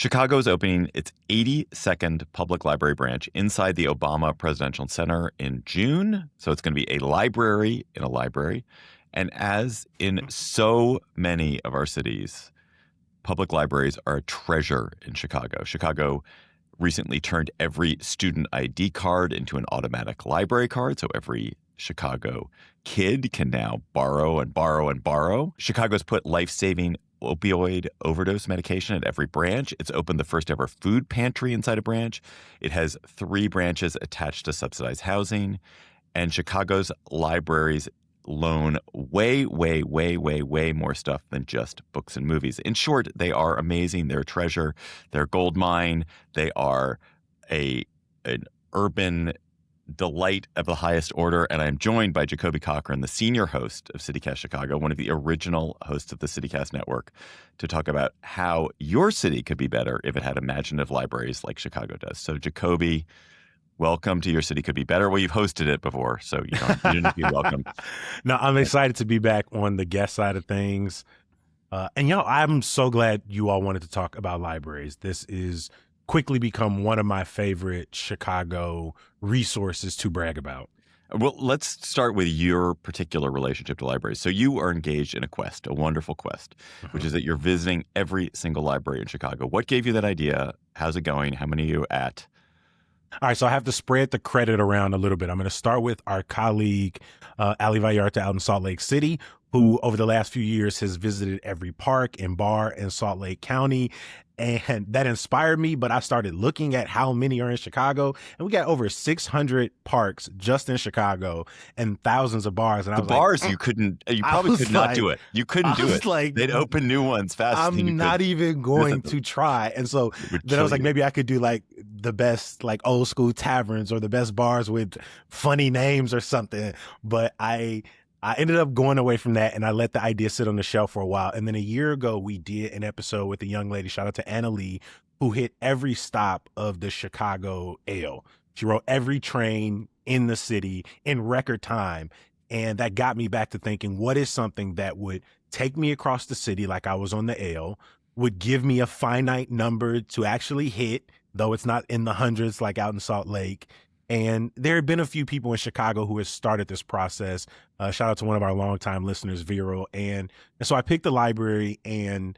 Chicago is opening its 82nd public library branch inside the Obama Presidential Center in June. So it's going to be a library in a library. And as in so many of our cities, public libraries are a treasure in Chicago. Chicago recently turned every student ID card into an automatic library card. So every Chicago kid can now borrow and borrow and borrow. Chicago's put life-saving opioid overdose medication at every branch. It's opened the first ever food pantry inside a branch. It has 3 branches attached to subsidized housing. And Chicago's libraries loan way more stuff than just books and movies. In short, they are amazing. They're a treasure. They're a gold mine. They are an urban delight of the highest order. And I'm joined by Jacoby Cochran, the senior host of CityCast Chicago, one of the original hosts of the CityCast network, to talk about how your city could be better if it had imaginative libraries like Chicago does. So Jacoby, welcome to Your City Could Be Better. Well, you've hosted it before, so you don't need to be welcome. No, I'm excited to be back on the guest side of things. And I'm so glad you all wanted to talk about libraries. This is quickly become one of my favorite Chicago resources to brag about. Well, let's start with your particular relationship to libraries. So you are engaged in a quest, a wonderful quest, which is that you're visiting every single library in Chicago. What gave you that idea? How's it going? How many are you at? All right, so I have to spread the credit around a little bit. I'm going to start with our colleague, Ali Vallarta out in Salt Lake City, who over the last few years has visited every park and bar in Salt Lake County. And that inspired me, but I started looking at how many are in Chicago, and we got over 600 parks just in Chicago and thousands of bars. And the bars, you probably could not do it. You couldn't do it. Like, they'd open new ones fast. I'm not even going to try. And so then I was like, maybe I could do like the best like old school taverns or the best bars with funny names or something. But I ended up going away from that, and I let the idea sit on the shelf for a while. And then a year ago, we did an episode with a young lady, shout out to Anna Lee, who hit every stop of the Chicago Ale. She rode every train in the city in record time. And that got me back to thinking, what is something that would take me across the city like I was on the Ale, would give me a finite number to actually hit, though it's not in the hundreds like out in Salt Lake. And there have been a few people in Chicago who have started this process. Shout out to one of our longtime listeners, Vero. And so I picked the library, and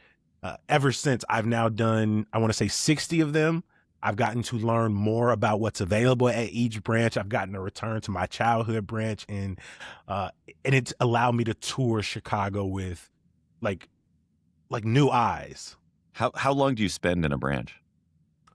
ever since I've now done, I want to say 60 of them. I've gotten to learn more about what's available at each branch. I've gotten to return to my childhood branch, and it's allowed me to tour Chicago with like new eyes. How long do you spend in a branch?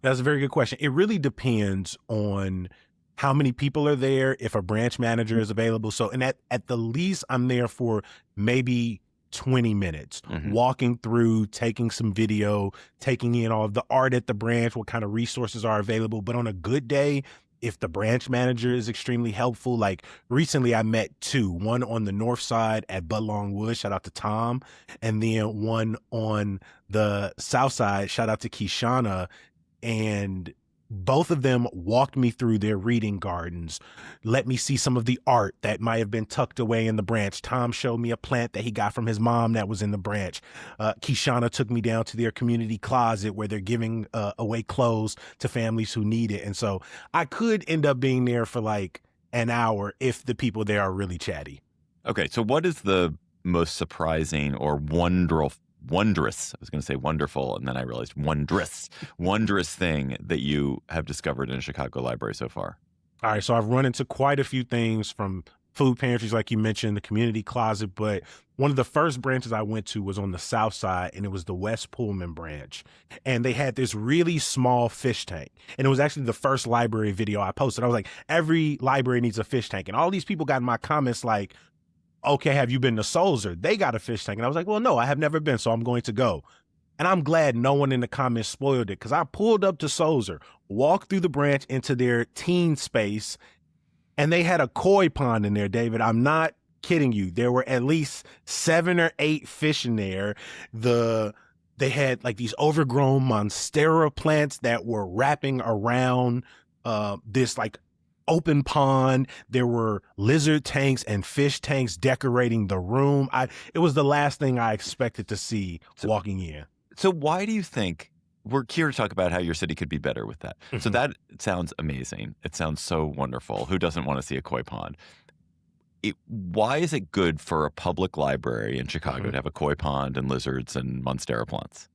That's a very good question. It really depends on how many people are there, if a branch manager is available. So, and at the least, I'm there for maybe 20 minutes, walking through, taking some video, taking in all of the art at the branch, what kind of resources are available. But on a good day, if the branch manager is extremely helpful, like recently I met 2, one on the north side at Budlong Woods, shout out to Tom, and then one on the south side, shout out to Kishana. And both of them walked me through their reading gardens, let me see some of the art that might have been tucked away in the branch. Tom showed me a plant that he got from his mom that was in the branch. Kishana took me down to their community closet where they're giving away clothes to families who need it. And so I could end up being there for like an hour if the people there are really chatty. Okay, so what is the most surprising or wondrous, I was going to say wonderful, and then I realized wondrous thing that you have discovered in a Chicago library so far? All right, so I've run into quite a few things, from food pantries, like you mentioned, the community closet, but one of the first branches I went to was on the south side, and it was the West Pullman branch. And they had this really small fish tank. And it was actually the first library video I posted. I was like, every library needs a fish tank. And all these people got in my comments like, okay, have you been to Sulzer? They got a fish tank. And I was like, well, no, I have never been, so I'm going to go. And I'm glad no one in the comments spoiled it, because I pulled up to Sulzer, walked through the branch into their teen space, and they had a koi pond in there, David. I'm not kidding you. There were at least 7 or 8 fish in there. They had like these overgrown monstera plants that were wrapping around this like open pond. There were lizard tanks and fish tanks decorating the room. It was the last thing I expected to see walking in. So why do you think we're here to talk about how your city could be better with that. So Mhm. that sounds amazing. It sounds so wonderful. Who doesn't want to see a koi pond? Why is it good for a public library in Chicago Mhm. to have a koi pond and lizards and monstera plants?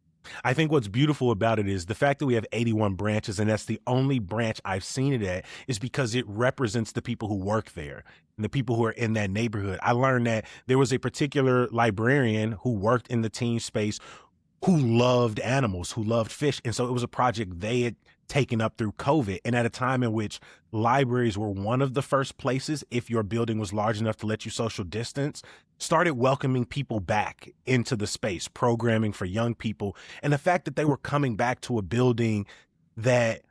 I think what's beautiful about it is the fact that we have 81 branches, and that's the only branch I've seen it at, is because it represents the people who work there and the people who are in that neighborhood. I learned that there was a particular librarian who worked in the teen space who loved animals, who loved fish. And so it was a project they had taken up through COVID. And at a time in which libraries were one of the first places, if your building was large enough to let you social distance, started welcoming people back into the space, programming for young people. And the fact that they were coming back to a building that,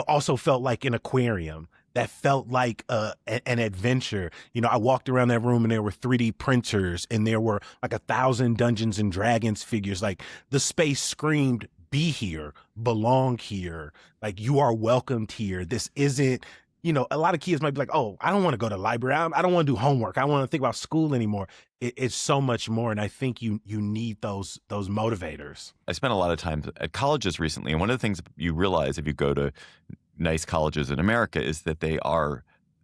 also felt like an aquarium, that felt like an adventure. I walked around that room and there were 3D printers and there were like 1,000 Dungeons and Dragons figures. Like the space screamed, be here, belong here. Like you are welcomed here. This isn't, a lot of kids might be like, oh, I don't want to go to the library. I don't want to do homework. I don't want to think about school anymore. It's so much more. And I think you need those motivators. I spent a lot of time at colleges recently, and one of the things you realize if you go to nice colleges in America is that they are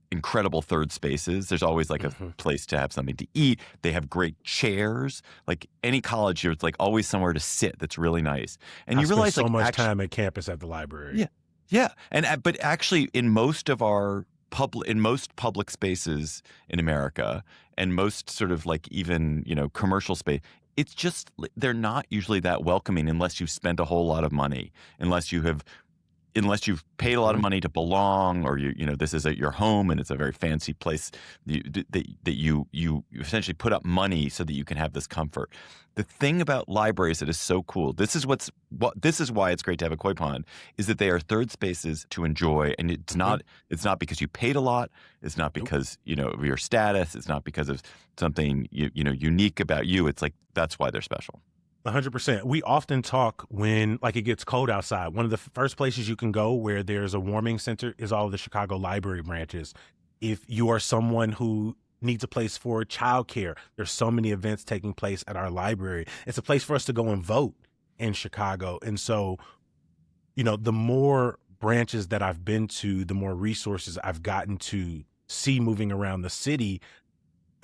incredible third spaces. There's always like a place to have something to eat. They have great chairs. Like any college here, it's like always somewhere to sit that's really nice. And you realize so like much time at campus at the library. Yeah. Yeah. And but actually in most public spaces in America and most sort of like even, commercial space, it's just they're not usually that welcoming unless you've spent a whole lot of money, unless you've paid a lot of money to belong, or this is at your home and it's a very fancy place that you essentially put up money so that you can have this comfort. The thing about libraries that is so cool, this is why it's great to have a koi pond, is that they are third spaces to enjoy, and it's not because you paid a lot, it's not because of your status, it's not because of something unique about you. It's like that's why they're special. 100%. We often talk when like it gets cold outside. One of the first places you can go where there's a warming center is all of the Chicago library branches. If you are someone who needs a place for childcare, there's so many events taking place at our library. It's a place for us to go and vote in Chicago. And so, the more branches that I've been to, the more resources I've gotten to see moving around the city.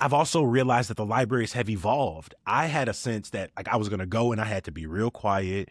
I've also realized that the libraries have evolved. I had a sense that like I was going to go and I had to be real quiet,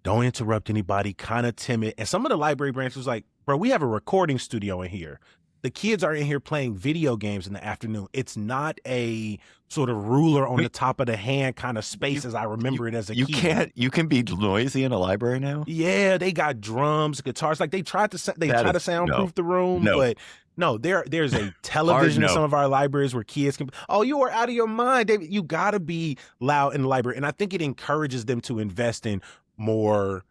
don't interrupt anybody, kind of timid. And some of the library branches was like, bro, we have a recording studio in here. The kids are in here playing video games in the afternoon. It's not a sort of ruler on the top of the hand kind of space as I remember it as a kid. You can be noisy in a library now? Yeah, they got drums, guitars. Like they try to soundproof the room, but no, there's a television in some of our libraries where kids can, oh, you are out of your mind, David. You got to be loud in the library. And I think it encourages them to invest in more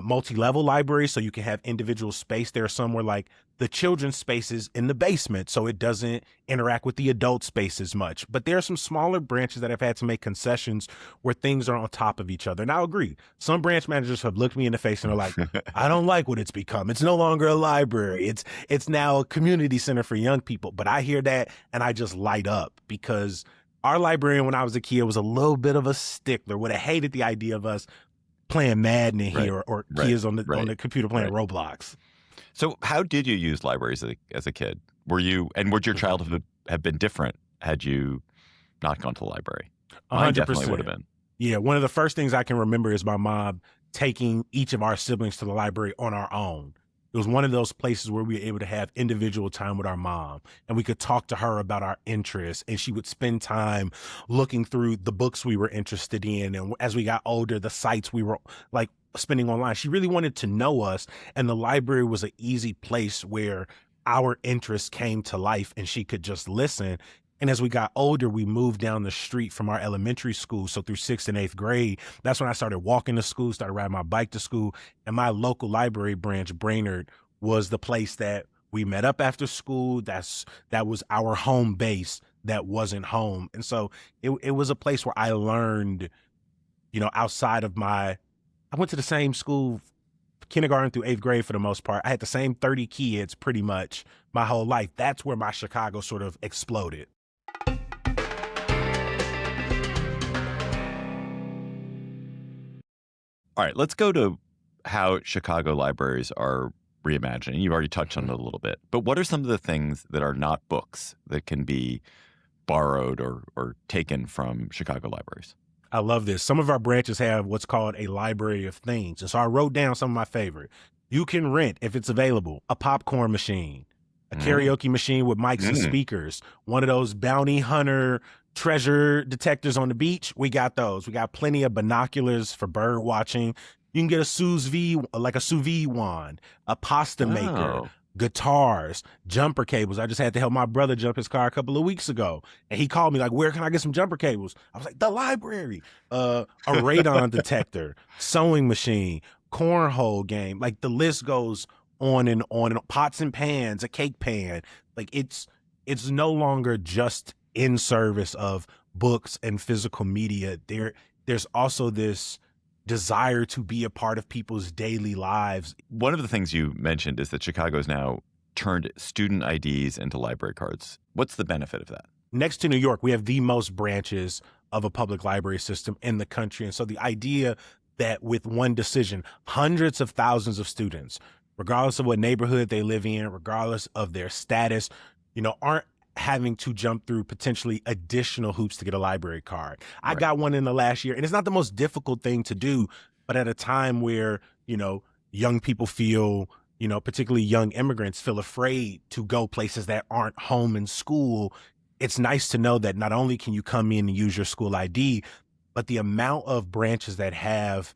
multi-level libraries so you can have individual space. There are some where like the children's spaces in the basement, so it doesn't interact with the adult space as much. But there are some smaller branches that have had to make concessions where things are on top of each other. And I agree. Some branch managers have looked me in the face and are like, I don't like what it's become. It's no longer a library. It's now a community center for young people. But I hear that and I just light up because our librarian when I was a kid was a little bit of a stickler, would have hated the idea of us playing Madden in here or kids on the computer playing Roblox. So how did you use libraries as a kid? Would your childhood have been different had you not gone to the library? Mine 100%. definitely would have been. Yeah, one of the first things I can remember is my mom taking each of our siblings to the library on our own. It was one of those places where we were able to have individual time with our mom and we could talk to her about our interests, and she would spend time looking through the books we were interested in. And as we got older, the sites we were like spending online. She really wanted to know us, and the library was an easy place where our interests came to life and she could just listen. And as we got older, we moved down the street from our elementary school. So through 6th and 8th grade, that's when I started walking to school, started riding my bike to school. And my local library branch, Brainerd, was the place that we met up after school. That was our home base that wasn't home. And so it was a place where I learned, outside of I went to the same school, kindergarten through 8th grade for the most part. I had the same 30 kids pretty much my whole life. That's where my Chicago sort of exploded. All right, let's go to how Chicago libraries are reimagining. You've already touched on it a little bit, but what are some of the things that are not books that can be borrowed or taken from Chicago libraries? I love this. Some of our branches have what's called a library of things. And so I wrote down some of my favorite. You can rent, if it's available, a popcorn machine, a karaoke machine with mics and speakers, one of those bounty hunter treasure detectors on the beach. We got those. We got plenty of binoculars for bird watching. You can get a sous vide wand, a pasta maker, guitars, jumper cables. I just had to help my brother jump his car a couple of weeks ago. And he called me like, where can I get some jumper cables? I was like, the library. A radon detector, sewing machine, cornhole game. Like the list goes on and on. And pots and pans, a cake pan. Like it's no longer just in service of books and physical media. There's also this desire to be a part of people's daily lives. One of the things you mentioned is that Chicago's now turned student IDs into library cards. What's the benefit of that? Next to New York, we have the most branches of a public library system in the country. And so the idea that with one decision, hundreds of thousands of students, regardless of what neighborhood they live in, regardless of their status, aren't having to jump through potentially additional hoops to get a library card. I got one in the last year, and it's not the most difficult thing to do, but at a time where, young people feel, particularly young immigrants feel afraid to go places that aren't home and school, it's nice to know that not only can you come in and use your school ID, but the amount of branches that have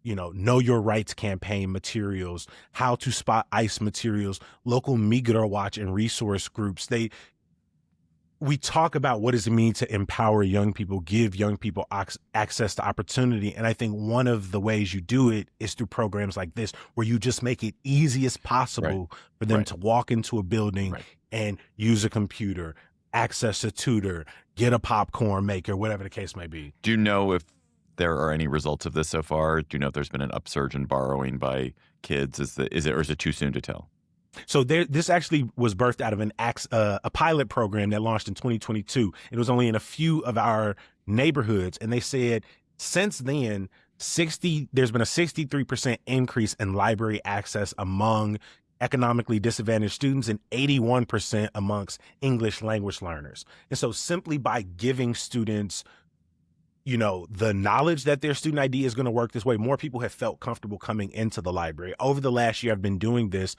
know your rights campaign materials, how to spot ICE materials, local Migros Watch and resource groups. We talk about what does it mean to empower young people, give young people access to opportunity. And I think one of the ways you do it is through programs like this, where you just make it easy as possible for them to walk into a building and use a computer, access a tutor, get a popcorn maker, whatever the case may be. Do you know if there are any results of this so far? Do you know if there's been an upsurge in borrowing by kids? Or is it too soon to tell? So this actually was birthed out of a pilot program that launched in 2022. It was only in a few of our neighborhoods. And they said since then, there's been a 63% increase in library access among economically disadvantaged students and 81% amongst English language learners. And so simply by giving students the knowledge that their student ID is going to work this way, more people have felt comfortable coming into the library. Over the last year I've been doing this,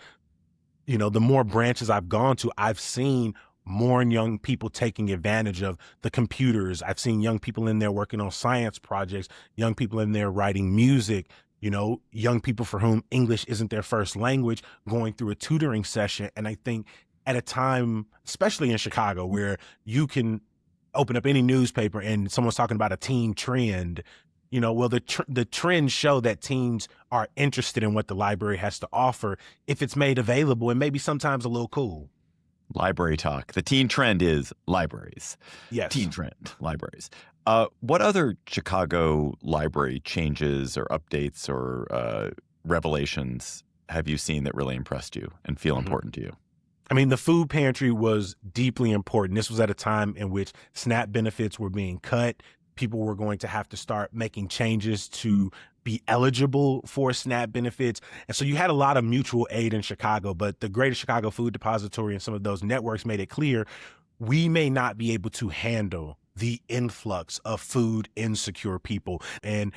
the more branches I've gone to, I've seen more young people taking advantage of the computers. I've seen young people in there working on science projects, young people in there writing music, young people for whom English isn't their first language, going through a tutoring session. And I think at a time, especially in Chicago, where you can open up any newspaper and someone's talking about a teen trend, the trends show that teens are interested in what the library has to offer if it's made available, and maybe sometimes a little cool. Library talk. The teen trend is libraries. Yes. Teen trend, libraries. What other Chicago library changes or updates or revelations have you seen that really impressed you and feel important to you? I mean, the food pantry was deeply important. This was at a time in which SNAP benefits were being cut. People were going to have to start making changes to be eligible for SNAP benefits. And so you had a lot of mutual aid in Chicago, but the Greater Chicago Food Depository and some of those networks made it clear we may not be able to handle the influx of food insecure people. And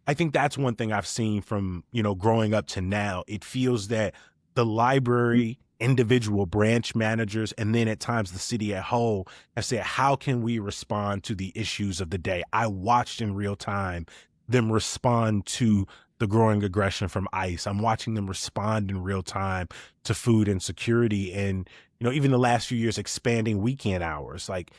I think that's one thing I've seen from, growing up to now. It feels that the library, individual branch managers, and then at times the city as a whole have said, how can we respond to the issues of the day? I watched in real time them respond to the growing aggression from ICE. I'm watching them respond in real time to food insecurity. And, even the last few years, expanding weekend hours, like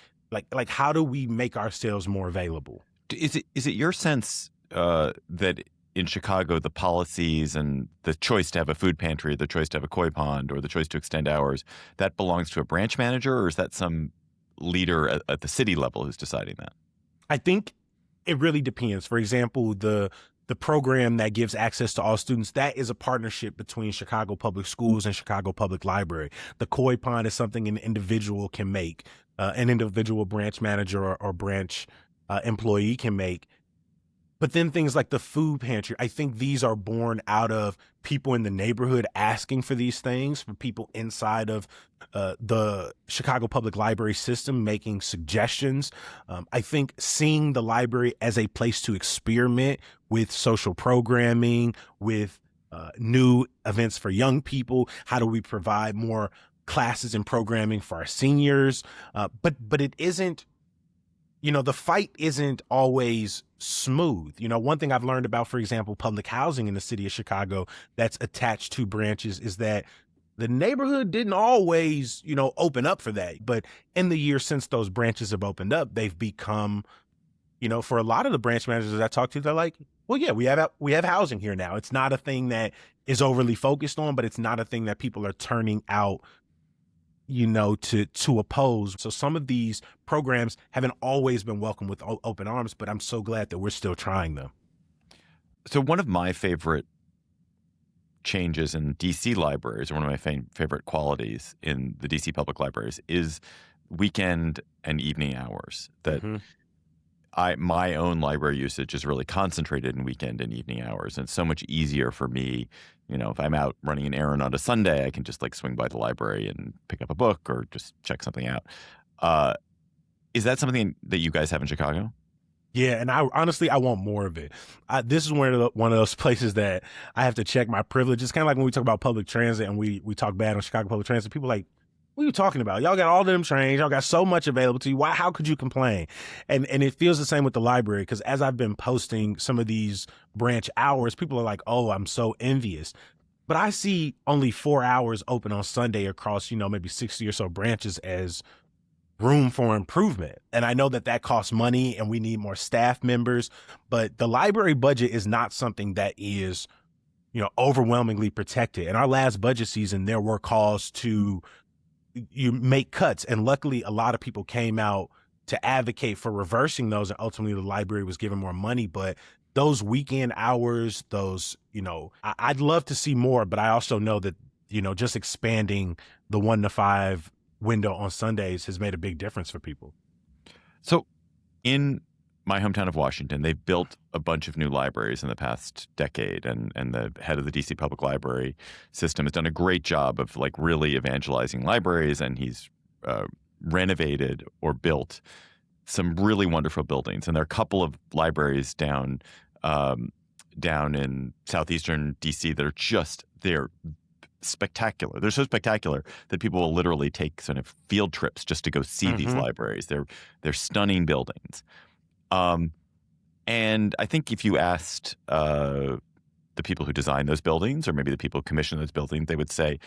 how do we make ourselves more available? Is it your sense that in Chicago, the policies and the choice to have a food pantry, the choice to have a koi pond, or the choice to extend hours, that belongs to a branch manager, or is that some leader at the city level who's deciding that? I think it really depends. For example, the program that gives access to all students, that is a partnership between Chicago Public Schools and Chicago Public Library. The koi pond is something an individual can make, an individual branch manager or branch employee can make. But then things like the food pantry, I think these are born out of people in the neighborhood asking for these things, for people inside of the Chicago Public Library system making suggestions. I think seeing the library as a place to experiment with social programming, with new events for young people. How do we provide more classes and programming for our seniors? But it isn't, the fight isn't always smooth. One thing I've learned about, for example, public housing in the city of Chicago that's attached to branches is that the neighborhood didn't always, open up for that. But in the years since those branches have opened up, they've become, for a lot of the branch managers I talk to, they're like, well, yeah, we have housing here now. It's not a thing that is overly focused on, but it's not a thing that people are turning out to oppose. So some of these programs haven't always been welcomed with open arms, but I'm so glad that we're still trying them. So one of my favorite changes in DC libraries, or one of my favorite qualities in the DC public libraries, is weekend and evening hours. That my own library usage is really concentrated in weekend and evening hours. And it's so much easier for me, if I'm out running an errand on a Sunday, I can just swing by the library and pick up a book or just check something out. Is that something that you guys have in Chicago? Yeah, and I want more of it. This is one of those places that I have to check my privilege. It's kind of like when we talk about public transit and we talk bad on Chicago public transit. People are like, what are you talking about? Y'all got all them trains. Y'all got so much available to you. How could you complain? And it feels the same with the library, because as I've been posting some of these branch hours, people are like, oh, I'm so envious. But I see only 4 hours open on Sunday across, maybe 60 or so branches as room for improvement. And I know that costs money and we need more staff members, but the library budget is not something that is, overwhelmingly protected. In our last budget season, there were calls to make cuts. And luckily, a lot of people came out to advocate for reversing those. And ultimately, the library was given more money. But those weekend hours, I'd love to see more. But I also know that, just expanding the 1 to 5 window on Sundays has made a big difference for people. So in my hometown of Washington, they've built a bunch of new libraries in the past decade, and the head of the DC Public Library system has done a great job of really evangelizing libraries, and he's renovated or built some really wonderful buildings. And there are a couple of libraries down in southeastern DC that are they're spectacular. They're so spectacular that people will literally take sort of field trips just to go see these libraries. They're stunning buildings. And I think if you asked the people who design those buildings, or maybe the people who commission those buildings, they would say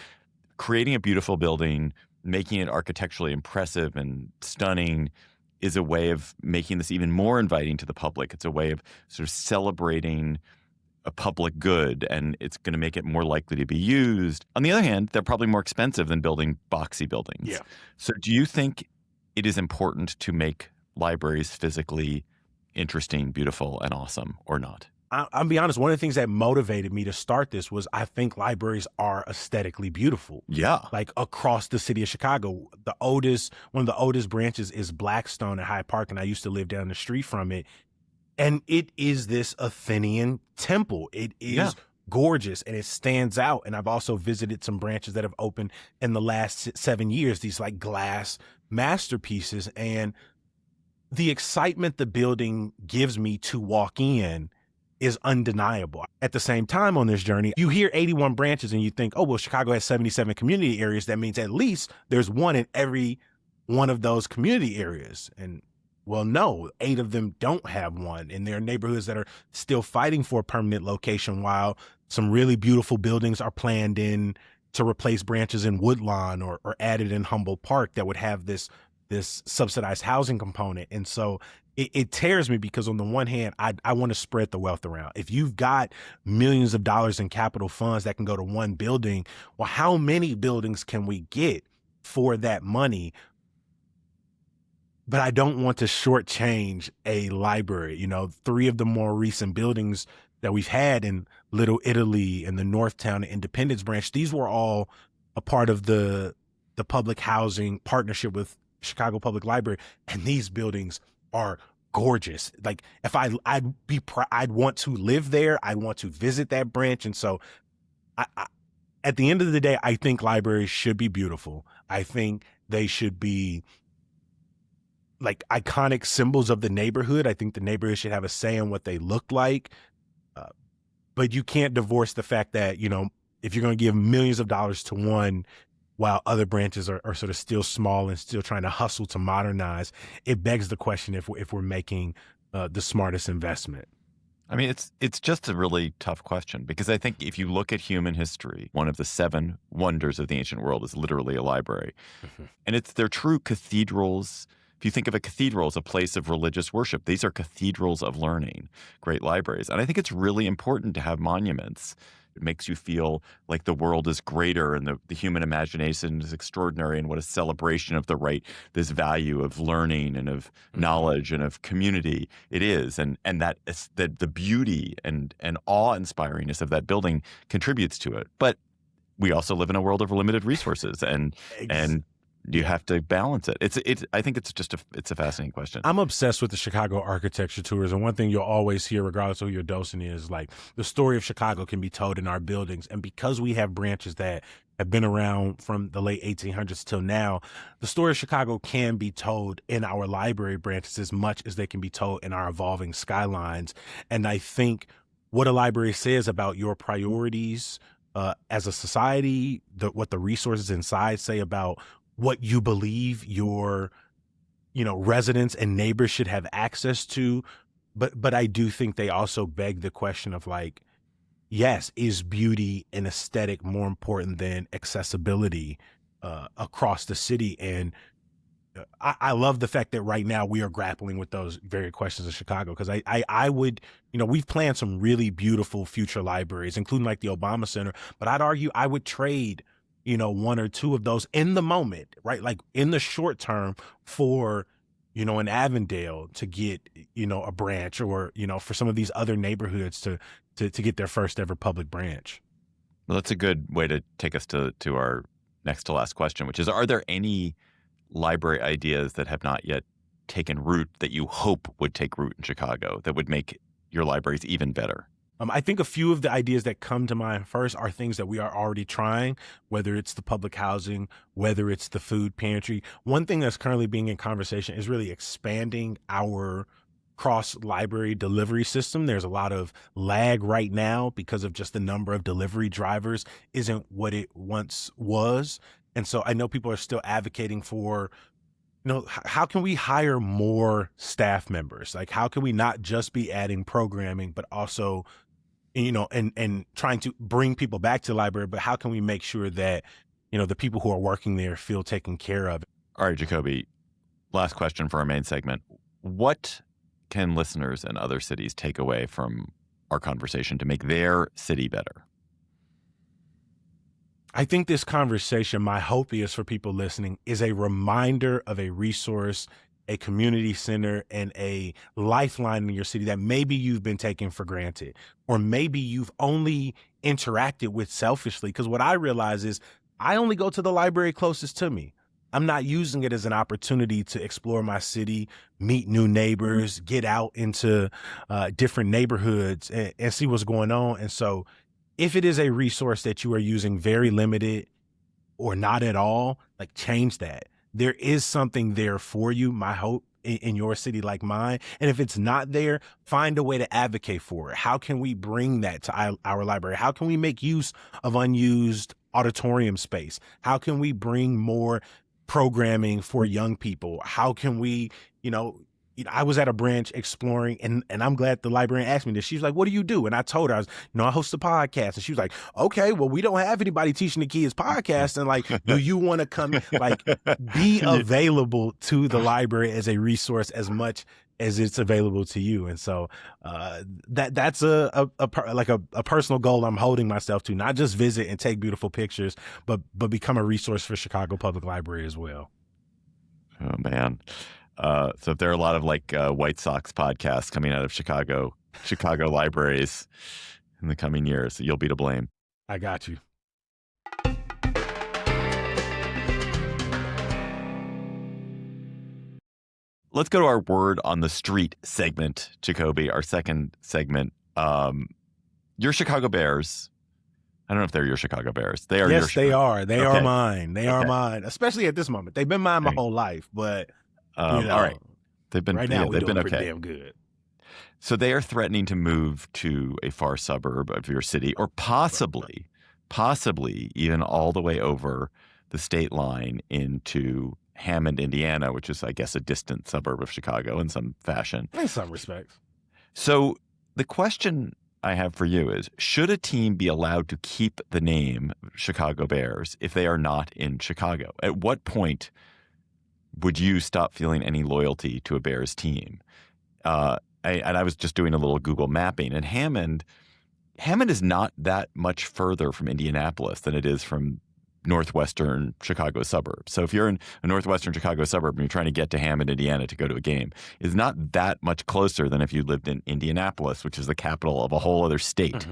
creating a beautiful building, making it architecturally impressive and stunning is a way of making this even more inviting to the public. It's a way of sort of celebrating a public good, and it's going to make it more likely to be used. On the other hand, they're probably more expensive than building boxy buildings. Yeah. So do you think it is important to make libraries physically interesting, beautiful, and awesome, or not? I'll be honest, one of the things that motivated me to start this was I think libraries are aesthetically beautiful. Yeah. Across the city of Chicago. One of the oldest branches is Blackstone at Hyde Park, and I used to live down the street from it. And it is this Athenian temple. It is gorgeous, and it stands out. And I've also visited some branches that have opened in the last 7 years, these glass masterpieces. And the excitement the building gives me to walk in is undeniable. At the same time on this journey, you hear 81 branches and you think, oh, well, Chicago has 77 community areas. That means at least there's one in every one of those community areas. And well, no, 8 of them don't have one. And there are neighborhoods that are still fighting for a permanent location, while some really beautiful buildings are planned in to replace branches in Woodlawn or added in Humboldt Park that would have this subsidized housing component. And so it tears me, because on the one hand, I want to spread the wealth around. If you've got millions of dollars in capital funds that can go to one building, well, how many buildings can we get for that money? But I don't want to shortchange a library. 3 of the more recent buildings that we've had in Little Italy and the Northtown and Independence branch, these were all a part of the public housing partnership with Chicago Public Library. And these buildings are gorgeous. Like if I'd want to live there. I want to visit that branch. And so at the end of the day, I think libraries should be beautiful. I think they should be like iconic symbols of the neighborhood. I think the neighborhood should have a say in what they look like. But you can't divorce the fact that, if you're going to give millions of dollars to one while other branches are sort of still small and still trying to hustle to modernize, it begs the question if we're making the smartest investment. I mean, it's just a really tough question, because I think if you look at human history, one of the 7 wonders of the ancient world is literally a library. And they're true cathedrals. If you think of a cathedral as a place of religious worship, these are cathedrals of learning, great libraries. And I think it's really important to have monuments. It makes you feel like the world is greater and the human imagination is extraordinary, and what a celebration of this value of learning and of knowledge and of community it is. And that the beauty and awe-inspiringness of that building contributes to it. But we also live in a world of limited resources, and you have to balance it. I think it's a fascinating question. I'm obsessed with the Chicago architecture tours, and one thing you'll always hear, regardless of who your docent is, like the story of Chicago can be told in our buildings. And because we have branches that have been around from the late 1800s till now, the story of Chicago can be told in our library branches as much as they can be told in our evolving skylines. And I think what a library says about your priorities as a society, what the resources inside say about what you believe your, residents and neighbors should have access to. But I do think they also beg the question of like, yes, is beauty and aesthetic more important than accessibility across the city? And I love the fact that right now we are grappling with those very questions in Chicago, because I would, we've planned some really beautiful future libraries, including like the Obama Center, but I'd argue I would trade one or two of those in the moment, right? Like in the short term for, an Avondale to get, a branch, or, for some of these other neighborhoods to get their first ever public branch. Well, that's a good way to take us to our next to last question, which is, are there any library ideas that have not yet taken root that you hope would take root in Chicago that would make your libraries even better? I think a few of the ideas that come to mind first are things that we are already trying, whether it's the public housing, whether it's the food pantry. One thing that's currently being in conversation is really expanding our cross-library delivery system. There's a lot of lag right now because of just the number of delivery drivers isn't what it once was. And so I know people are still advocating for, how can we hire more staff members? Like, how can we not just be adding programming, but also and trying to bring people back to the library, but how can we make sure that, the people who are working there feel taken care of? All right, Jacoby, last question for our main segment. What can listeners in other cities take away from our conversation to make their city better? I think this conversation, my hope is for people listening, is a reminder of a resource, a community center, and a lifeline in your city that maybe you've been taking for granted, or maybe you've only interacted with selfishly. Because what I realize is I only go to the library closest to me. I'm not using it as an opportunity to explore my city, meet new neighbors, get out into different neighborhoods and see what's going on. And so if it is a resource that you are using very limited or not at all, like change that. There is something there for you, my hope, in your city like mine. And if it's not there, find a way to advocate for it. How can we bring that to our library? How can we make use of unused auditorium space? How can we bring more programming for young people? How can we, I was at a branch exploring, and I'm glad the librarian asked me this. She was like, "What do you do?" And I told her, I host a podcast. And she was like, "Okay, well, we don't have anybody teaching the kids podcast. And like, do you want to come, like, be available to the library as a resource as much as it's available to you?" And so that's a personal goal I'm holding myself to, not just visit and take beautiful pictures, but become a resource for Chicago Public Library as well. Oh, man. So if there are a lot of White Sox podcasts coming out of Chicago libraries in the coming years, you'll be to blame. I got you. let's go to our word on the street segment, Jacoby, our second segment. Your Chicago Bears. I don't know if they're your Chicago Bears. They are. Yes, they are. They are Okay. mine. They are mine, especially at this moment. They've been mine my whole life, but all right. They've been right now. We're they've doing been pretty okay. damn good. So they are threatening to move to a far suburb of your city, or possibly even all the way over the state line into Hammond, Indiana, which is, I guess, a distant suburb of Chicago in some fashion. In some respects. So the question I have for you is, should a team be allowed to keep the name Chicago Bears if they are not in Chicago? At what point would you stop feeling any loyalty to a Bears team? I was just doing a little Google mapping, and Hammond is not that much further from Indianapolis than it is from northwestern Chicago suburbs. So if you're in a northwestern Chicago suburb and you're trying to get to Hammond, Indiana to go to a game, it's not that much closer than if you lived in Indianapolis, which is the capital of a whole other state.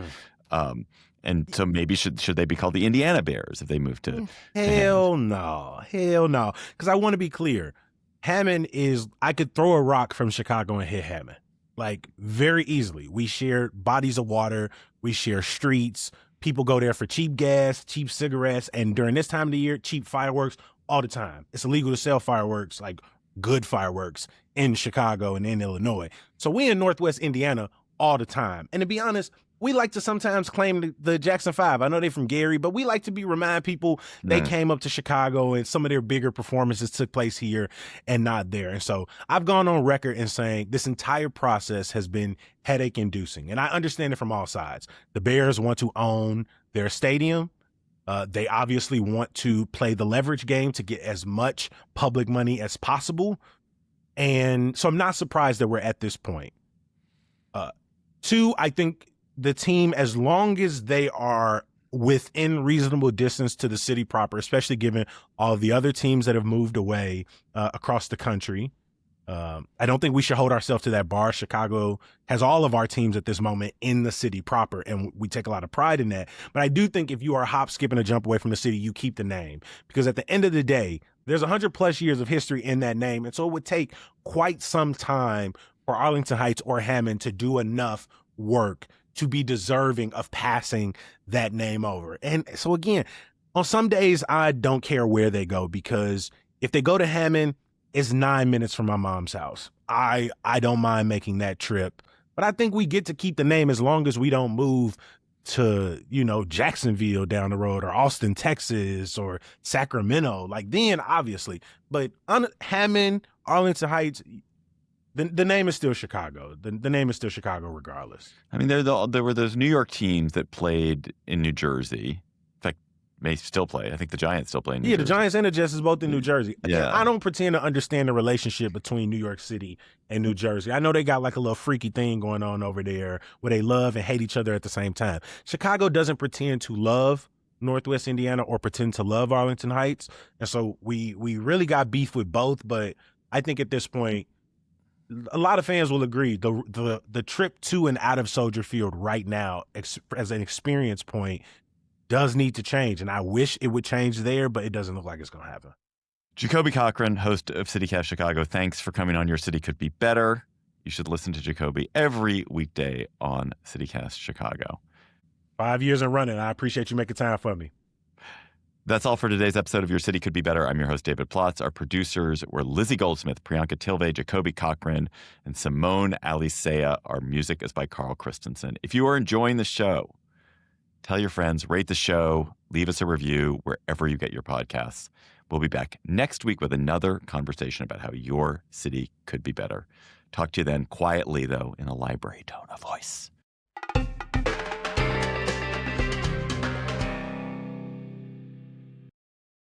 Mm-hmm. And so maybe should they be called the Indiana Bears if they move to Hell no. Because I want to be clear. Hammond is, I could throw a rock from Chicago and hit Hammond. Like, very easily. We share bodies of water. We share streets. People go there for cheap gas, cheap cigarettes, and during this time of the year, cheap fireworks all the time. It's illegal to sell fireworks, like good fireworks, in Chicago and in Illinois. So we in Northwest Indiana all the time. And to be honest, we like to sometimes claim the Jackson 5. I know they're from Gary, but we like to remind people they came up to Chicago and some of their bigger performances took place here and not there. And so I've gone on record in saying this entire process has been headache inducing. And I understand it from all sides. The Bears want to own their stadium. They obviously want to play the leverage game to get as much public money as possible. And so I'm not surprised that we're at this point. Two, I think the team, as long as they are within reasonable distance to the city proper, especially given all the other teams that have moved away across the country, I don't think we should hold ourselves to that bar. Chicago has all of our teams at this moment in the city proper, and we take a lot of pride in that. But I do think if you are a hop, skip, and a jump away from the city, you keep the name. Because at the end of the day, there's 100+ years of history in that name. And so it would take quite some time for Arlington Heights or Hammond to do enough work to be deserving of passing that name over. And so again, on some days, I don't care where they go, because if they go to Hammond, it's 9 minutes from my mom's house. I don't mind making that trip, but I think we get to keep the name as long as we don't move to, Jacksonville down the road, or Austin, Texas, or Sacramento. Like, then obviously, but Hammond, Arlington Heights, the name is still Chicago. The name is still Chicago regardless. I mean, there were those New York teams that played in New Jersey. In fact, may still play. I think the Giants still play in New Jersey. The Giants and the Jets is both in New Jersey. Yeah. I don't pretend to understand the relationship between New York City and New Jersey. I know they got like a little freaky thing going on over there where they love and hate each other at the same time. Chicago doesn't pretend to love Northwest Indiana or pretend to love Arlington Heights. And so we really got beef with both. But I think at this point, a lot of fans will agree the trip to and out of Soldier Field right now as an experience point does need to change. And I wish it would change there, but it doesn't look like it's going to happen. Jacoby Cochran, host of CityCast Chicago, thanks for coming on Your City Could Be Better. You should listen to Jacoby every weekday on CityCast Chicago. 5 years and running. I appreciate you making time for me. That's all for today's episode of Your City Could Be Better. I'm your host, David Plotz. Our producers were Lizzie Goldsmith, Priyanka Tilve, Jacoby Cochran, and Simone Alicea. Our music is by Carl Christensen. If you are enjoying the show, tell your friends, rate the show, leave us a review wherever you get your podcasts. We'll be back next week with another conversation about how your city could be better. Talk to you then, quietly, though, in a library tone of voice.